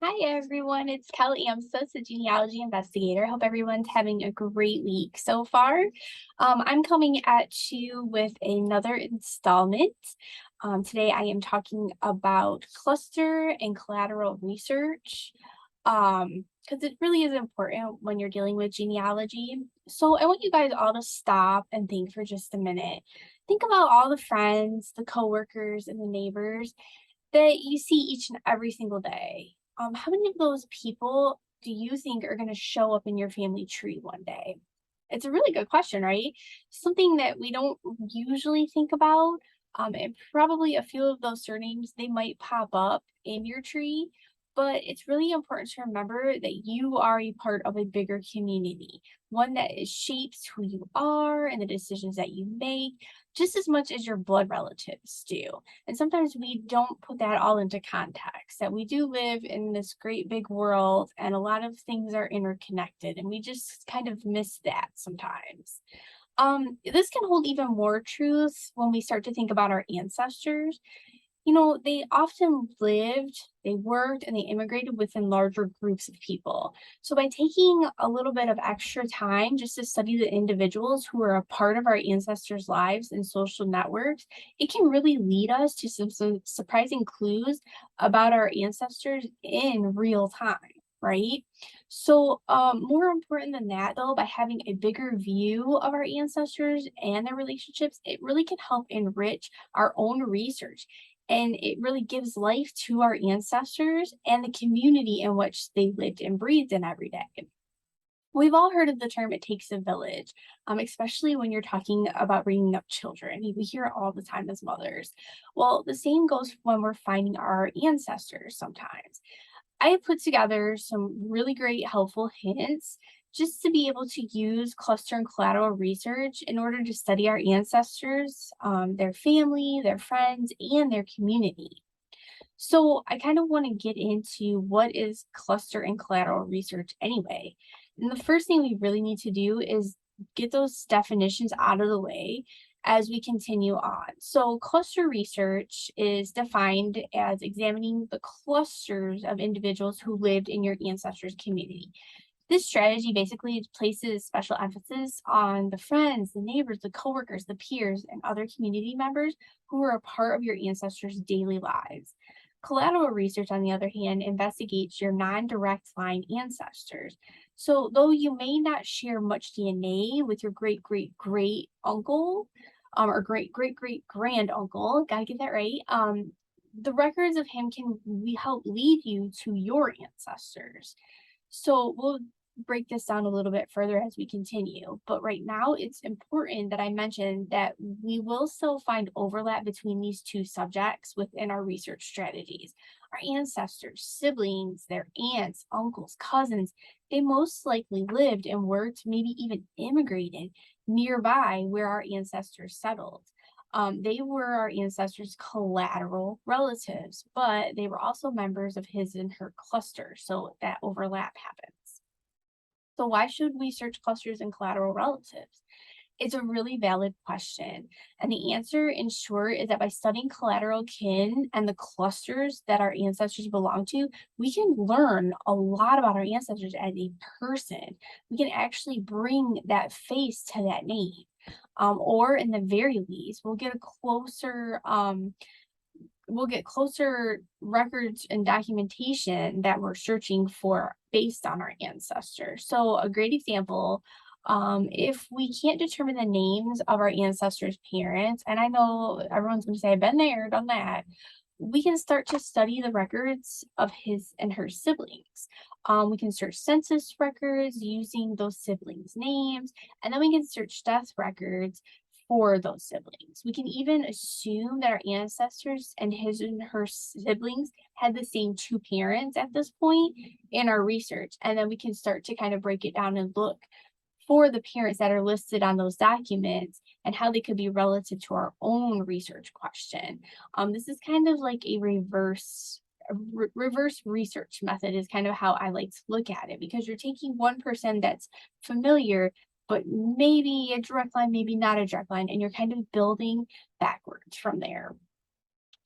Hi everyone, it's Kelly. I'm the Genealogy Investigator. Hope everyone's having a great week so far. I'm coming at you with another installment. Today I am talking about cluster and collateral research because it really is important when you're dealing with genealogy. So I want you guys all to stop and think for just a minute. Think about all the friends, the coworkers, and the neighbors that you see each and every single day. How many of those people do you think are going to show up in your family tree one day? It's a really good question, right? Something that we don't usually think about. And probably a few of those surnames, they might pop up in your tree, but it's really important to remember that you are a part of a bigger community, one that is shapes who you are and the decisions that you make, just as much as your blood relatives do. And sometimes we don't put that all into context, that we do live in this great big world and a lot of things are interconnected, and we just kind of miss that sometimes. This can hold even more truth when we start to think about our ancestors. They often lived, they worked, and they immigrated within larger groups of people. So, by taking a little bit of extra time just to study the individuals who are a part of our ancestors' lives and social networks, it can really lead us to some surprising clues about our ancestors in real time. Right. So, more important than that, though, by having a bigger view of our ancestors and their relationships, it really can help enrich our own research, and it really gives life to our ancestors and the community in which they lived and breathed in every day. We've all heard of the term "it takes a village," especially when you're talking about bringing up children. We hear it all the time as mothers. Well, the same goes when we're finding our ancestors sometimes. I have put together some really great helpful hints just to be able to use cluster and collateral research in order to study our ancestors, their family, their friends, and their community. So I kind of want to get into what is cluster and collateral research anyway. And the first thing we really need to do is get those definitions out of the way as we continue on. So cluster research is defined as examining the clusters of individuals who lived in your ancestors' community. This strategy basically places special emphasis on the friends, the neighbors, the coworkers, the peers, and other community members who are a part of your ancestors' daily lives. Collateral research, on the other hand, investigates your non direct line ancestors. So, though you may not share much DNA with your great great great uncle or great great great grand uncle, gotta get that right, the records of him can help lead you to your ancestors. So we'll break this down a little bit further as we continue. But right now, it's important that I mention that we will still find overlap between these two subjects within our research strategies. Our ancestors, siblings, their aunts, uncles, cousins, they most likely lived and worked, maybe even immigrated nearby where our ancestors settled. They were our ancestors' collateral relatives, but they were also members of his and her cluster, so that overlap happens. So, why should we search clusters and collateral relatives? It's a really valid question. And the answer, in short, is that by studying collateral kin and the clusters that our ancestors belong to, we can learn a lot about our ancestors as a person. We can actually bring that face to that name. Or in the very least, we'll get closer records and documentation that we're searching for based on our ancestors. So a great example, if we can't determine the names of our ancestors' parents, and I know everyone's going to say, I've been there, done that, we can start to study the records of his and her siblings. We can search census records using those siblings' names, and then we can search death records for those siblings. We can even assume that our ancestors and his and her siblings had the same two parents at this point in our research. And then we can start to kind of break it down and look for the parents that are listed on those documents and how they could be relative to our own research question. This is kind of like a reverse research method is kind of how I like to look at it, because you're taking one person that's familiar but maybe a direct line, maybe not a direct line, and you're kind of building backwards from there.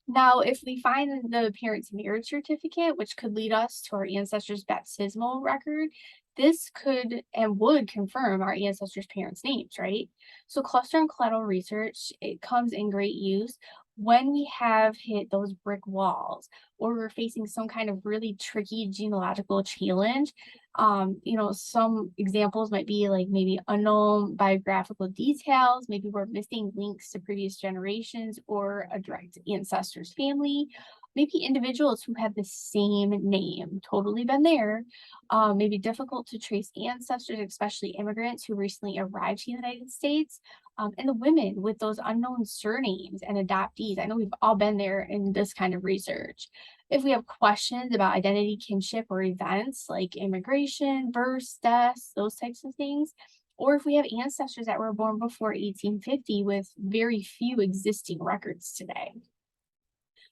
Now, if we find the parent's marriage certificate, which could lead us to our ancestors' baptismal record, this could and would confirm our ancestors' parents' names, right? So, cluster and collateral research, it comes in great use when we have hit those brick walls or we're facing some kind of really tricky genealogical challenge. Some examples might be like maybe unknown biographical details, maybe we're missing links to previous generations or a direct ancestor's family, maybe individuals who have the same name, totally been there, maybe difficult to trace ancestors, especially immigrants who recently arrived to the United States, and the women with those unknown surnames and adoptees. I know we've all been there in this kind of research. If we have questions about identity, kinship, or events like immigration, births, deaths, those types of things, or if we have ancestors that were born before 1850 with very few existing records today.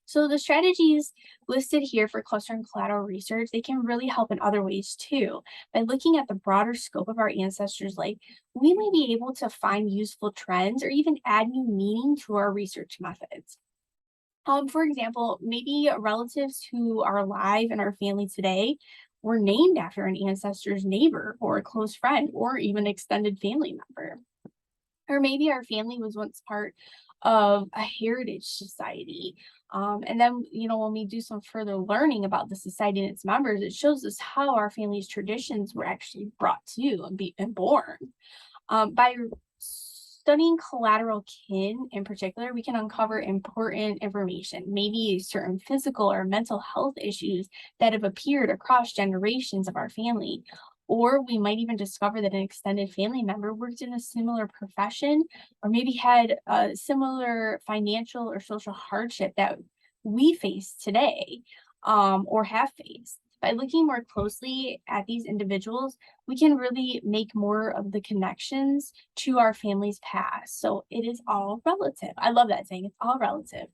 So the strategies listed here for cluster and collateral research, they can really help in other ways too. By looking at the broader scope of our ancestors' life, we may be able to find useful trends or even add new meaning to our research methods. For example, maybe relatives who are alive in our family today were named after an ancestor's neighbor or a close friend or even extended family member. Or maybe our family was once part of a heritage society. And then, when we do some further learning about the society and its members, it shows us how our family's traditions were actually brought to and born. By studying collateral kin in particular, we can uncover important information, maybe certain physical or mental health issues that have appeared across generations of our family. Or we might even discover that an extended family member worked in a similar profession or maybe had a similar financial or social hardship that we face today, or have faced. By looking more closely at these individuals, we can really make more of the connections to our family's past. So it is all relative. I love that saying, it's all relative.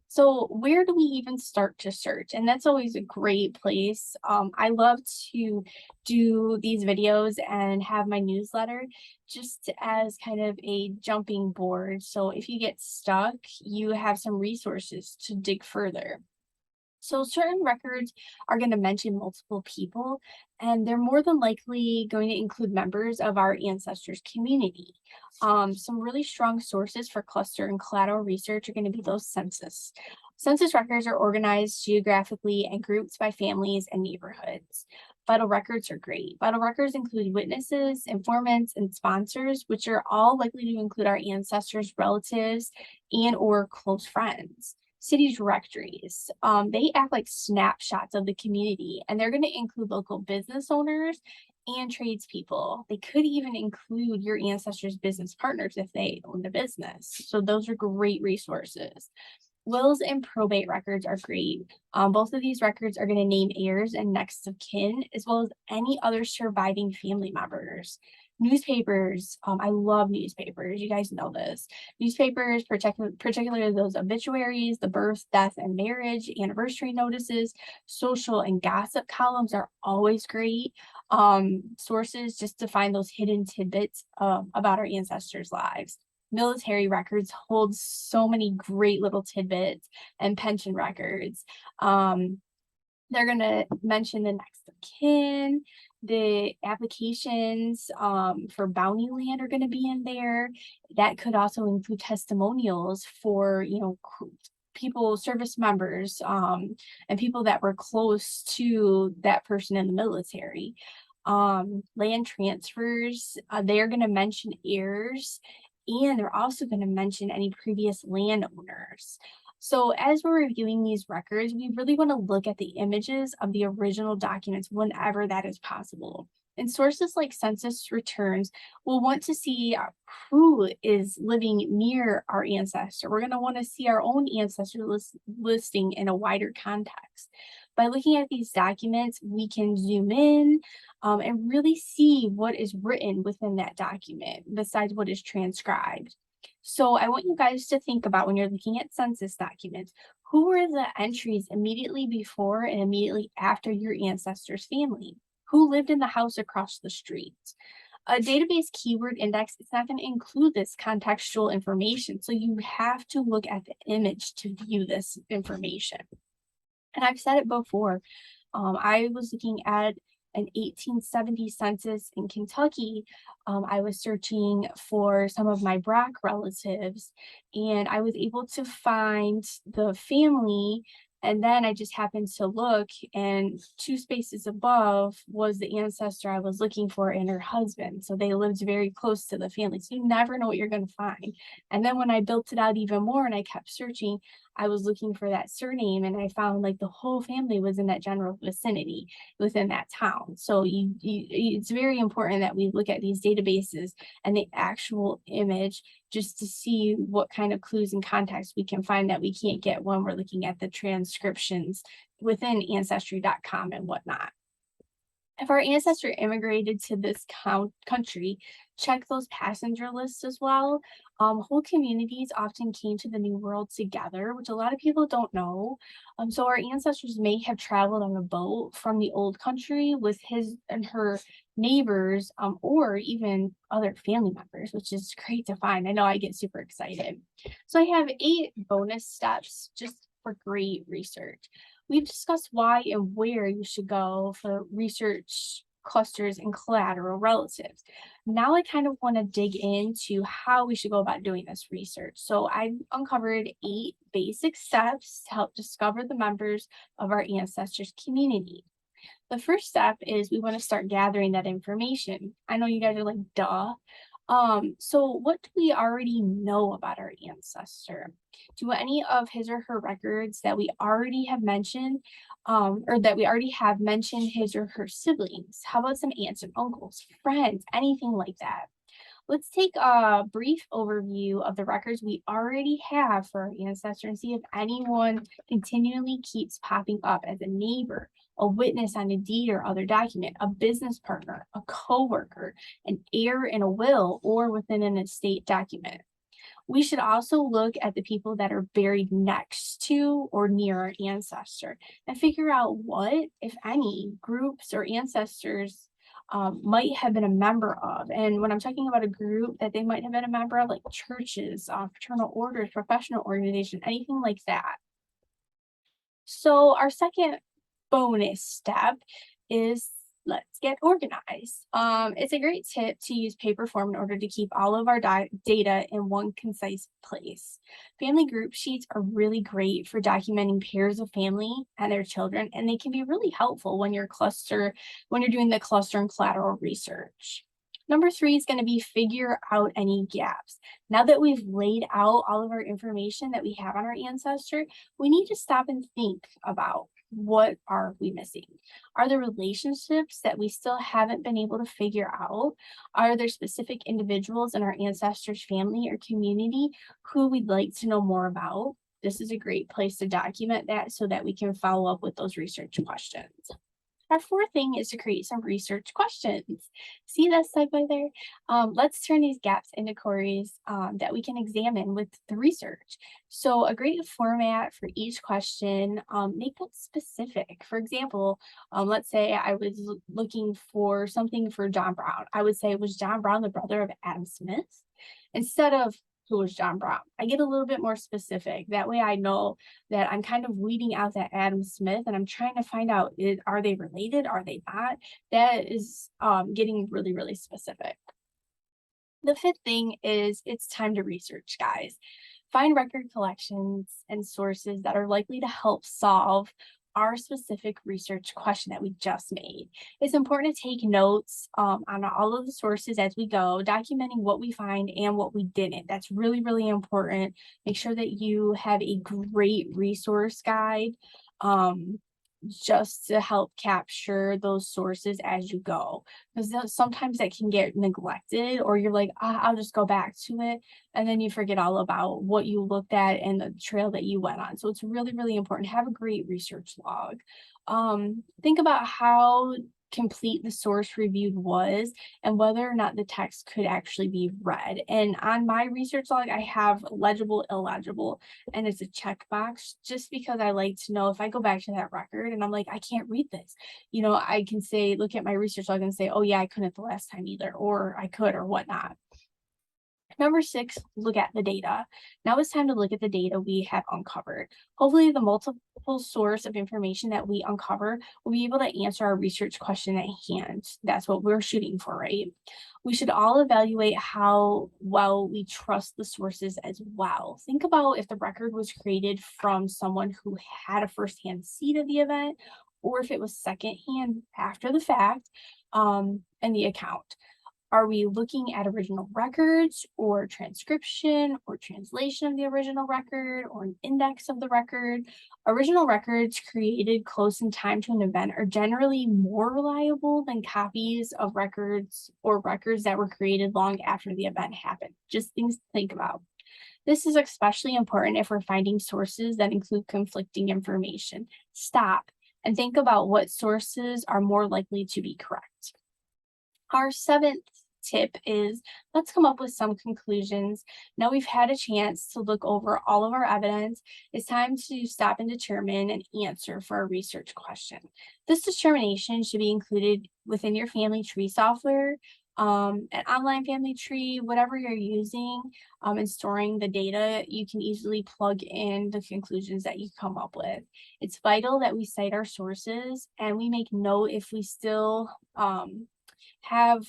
So where do we even start to search? And that's always a great place. I love to do these videos and have my newsletter just as kind of a jumping board. So if you get stuck, you have some resources to dig further. So certain records are going to mention multiple people, and they're more than likely going to include members of our ancestors' community. Some really strong sources for cluster and collateral research are going to be those census. Census records are organized geographically and grouped by families and neighborhoods. Vital records are great. Vital records include witnesses, informants, and sponsors, which are all likely to include our ancestors, relatives, and or close friends. City directories, they act like snapshots of the community, and they're going to include local business owners and tradespeople. They could even include your ancestors' business partners if they owned a business. So those are great resources. Wills and probate records are great. Both of these records are going to name heirs and next of kin, as well as any other surviving family members. Newspapers, I love newspapers. You guys know this. Newspapers, particularly those obituaries, the birth, death, and marriage, anniversary notices, social and gossip columns are always great sources just to find those hidden tidbits about our ancestors' lives. Military records hold so many great little tidbits, and pension records. They're going to mention the next of kin, the applications for bounty land are going to be in there. That could also include testimonials for, people, service members, and people that were close to that person in the military. Land transfers, they're going to mention heirs, and they're also going to mention any previous landowners. So as we're reviewing these records, we really want to look at the images of the original documents whenever that is possible. And sources like census returns will want to see who is living near our ancestor. We're going to want to see our own ancestor listing in a wider context. By looking at these documents, we can zoom in and really see what is written within that document besides what is transcribed. So I want you guys to think about when you're looking at census documents, who were the entries immediately before and immediately after your ancestor's family? Who lived in the house across the street? A database keyword index, it's not going to include this contextual information. So you have to look at the image to view this information. And I've said it before. I was looking at an 1870 census in Kentucky. I was searching for some of my Brack relatives, and I was able to find the family. And then I just happened to look, and two spaces above was the ancestor I was looking for and her husband. So they lived very close to the family. So you never know what you're going to find. And then when I built it out even more and I kept searching, I was looking for that surname, and I found like the whole family was in that general vicinity within that town. So it's very important that we look at these databases and the actual image just to see what kind of clues and context we can find that we can't get when we're looking at the transcriptions within ancestry.com and whatnot. If our ancestor immigrated to this country, check those passenger lists as well. Whole communities often came to the New World together, which a lot of people don't know. So our ancestors may have traveled on a boat from the old country with his and her neighbors, or even other family members, which is great to find. I know I get super excited. So I have 8 bonus steps just for great research. We've discussed why and where you should go for research clusters and collateral relatives. Now I kind of want to dig into how we should go about doing this research. So I uncovered 8 basic steps to help discover the members of our ancestors' community. The first step is we want to start gathering that information. I know you guys are like, duh. So what do we already know about our ancestor? Do any of his or her records that we already have mentioned, or that we already have mentioned his or her siblings? How about some aunts and uncles, friends, anything like that? Let's take a brief overview of the records we already have for our ancestor and see if anyone continually keeps popping up as a neighbor, a witness on a deed or other document, a business partner, a coworker, an heir in a will, or within an estate document. We should also look at the people that are buried next to or near our ancestor and figure out what, if any, groups or ancestors might have been a member of. And when I'm talking about a group that they might have been a member of, like churches, fraternal orders, professional organization, anything like that. So our second bonus step is let's get organized. It's a great tip to use paper form in order to keep all of our data in one concise place. Family group sheets are really great for documenting pairs of family and their children, and they can be really helpful when you're doing the cluster and collateral research. Number 3 is going to be figure out any gaps. Now that we've laid out all of our information that we have on our ancestor, we need to stop and think about what are we missing? Are there relationships that we still haven't been able to figure out? Are there specific individuals in our ancestors' family or community who we'd like to know more about? This is a great place to document that so that we can follow up with those research questions. Our fourth thing is to create some research questions. See that segue there? Let's turn these gaps into queries that we can examine with the research. So a great format for each question, make them specific. For example, let's say I was looking for something for John Brown. I would say, was John Brown the brother of Adam Smith? Instead of who was John Brown. I get a little bit more specific. That way I know that I'm kind of weeding out that Adam Smith and I'm trying to find out, are they related? Are they not? That is getting really, really specific. The fifth thing is it's time to research, guys. Find record collections and sources that are likely to help solve our specific research question that we just made. It's important to take notes on all of the sources as we go, documenting what we find and what we didn't. That's really, really important. Make sure that you have a great resource guide just to help capture those sources as you go, because sometimes that can get neglected, or you're like, I'll just go back to it, and then you forget all about what you looked at and the trail that you went on. So it's really, really important to have a great research log. Think about how complete the source reviewed was and whether or not the text could actually be read. And on my research log, I have legible, illegible, and it's a checkbox just because I like to know if I go back to that record and I'm like, I can't read this. I can say, look at my research log and say, oh yeah, I couldn't the last time either, or I could, or whatnot. Number 6, look at the data. Now it's time to look at the data we have uncovered. Hopefully the multiple source of information that we uncover will be able to answer our research question at hand. That's what we're shooting for, right? We should all evaluate how well we trust the sources as well. Think about if the record was created from someone who had a firsthand seat of the event, or if it was secondhand after the fact in the account. Are we looking at original records or transcription or translation of the original record or an index of the record? Original records created close in time to an event are generally more reliable than copies of records or records that were created long after the event happened. Just things to think about. This is especially important if we're finding sources that include conflicting information. Stop and think about what sources are more likely to be correct. Our 7th tip is let's come up with some conclusions. Now we've had a chance to look over all of our evidence. It's time to stop and determine an answer for a research question. This determination should be included within your family tree software, an online family tree, whatever you're using, and storing the data. You can easily plug in the conclusions that you come up with. It's vital that we cite our sources and we make note if we still have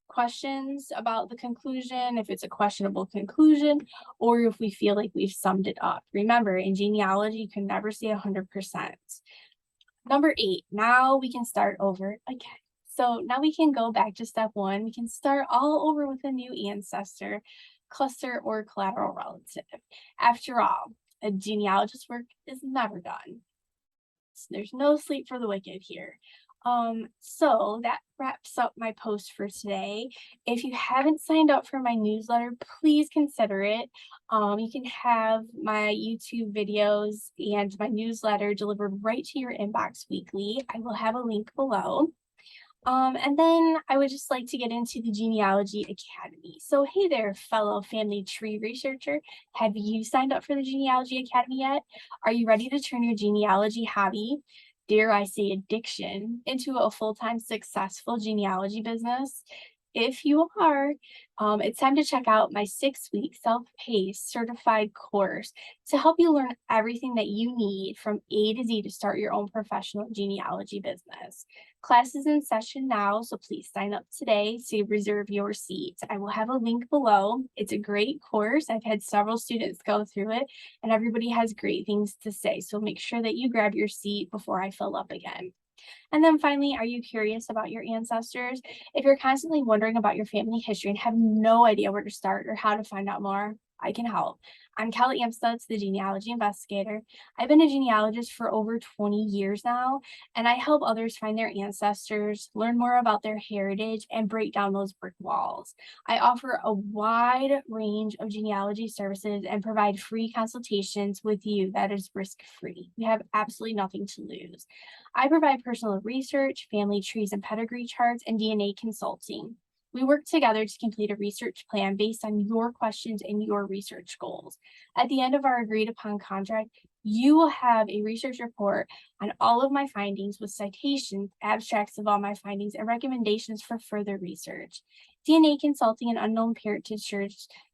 questions about the conclusion, if it's a questionable conclusion, or if we feel like we've summed it up. Remember, in genealogy, you can never say 100%. Number 8, now we can start over again. So now we can go back to step 1. We can start all over with a new ancestor, cluster, or collateral relative. After all, a genealogist's work is never done. So there's no sleep for the wicked here. So that wraps up my post for today. If you haven't signed up for my newsletter, please consider it. You can have my YouTube videos and my newsletter delivered right to your inbox weekly. I will have a link below. And then I would just like to get into the Genealogy Academy. So hey there, fellow family tree researcher. Have you signed up for the Genealogy Academy yet? Are you ready to turn your genealogy hobby, dare I say addiction, into a full-time successful genealogy business? If you are, it's time to check out my 6-week self-paced certified course to help you learn everything that you need from A to Z to start your own professional genealogy business. Class is in session now, so please sign up today to reserve your seat. I will have a link below. It's a great course. I've had several students go through it, and everybody has great things to say, so make sure that you grab your seat before I fill up again. And then finally, are you curious about your ancestors? If you're constantly wondering about your family history and have no idea where to start or how to find out more, I can help. I'm Kelly Amstutz, the Genealogy Investigator. I've been a genealogist for over 20 years now, and I help others find their ancestors, learn more about their heritage, and break down those brick walls. I offer a wide range of genealogy services and provide free consultations with you that is risk-free. You have absolutely nothing to lose. I provide personal research, family trees and pedigree charts, and DNA consulting. We work together to complete a research plan based on your questions and your research goals. At the end of our agreed upon contract, you will have a research report on all of my findings with citations, abstracts of all my findings, and recommendations for further research. DNA consulting and unknown parentage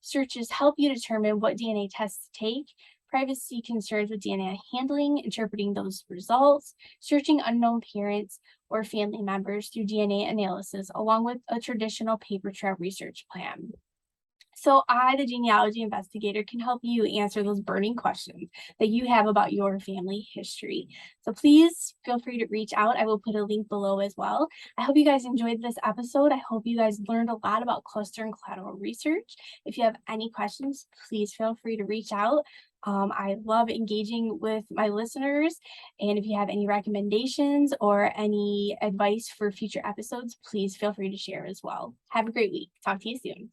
searches help you determine what DNA tests to take, privacy concerns with DNA handling, interpreting those results, searching unknown parents or family members through DNA analysis, along with a traditional paper trail research plan. So I, the Genealogy Investigator, can help you answer those burning questions that you have about your family history. So please feel free to reach out. I will put a link below as well. I hope you guys enjoyed this episode. I hope you guys learned a lot about cluster and collateral research. If you have any questions, please feel free to reach out. I love engaging with my listeners, and if you have any recommendations or any advice for future episodes, please feel free to share as well. Have a great week. Talk to you soon.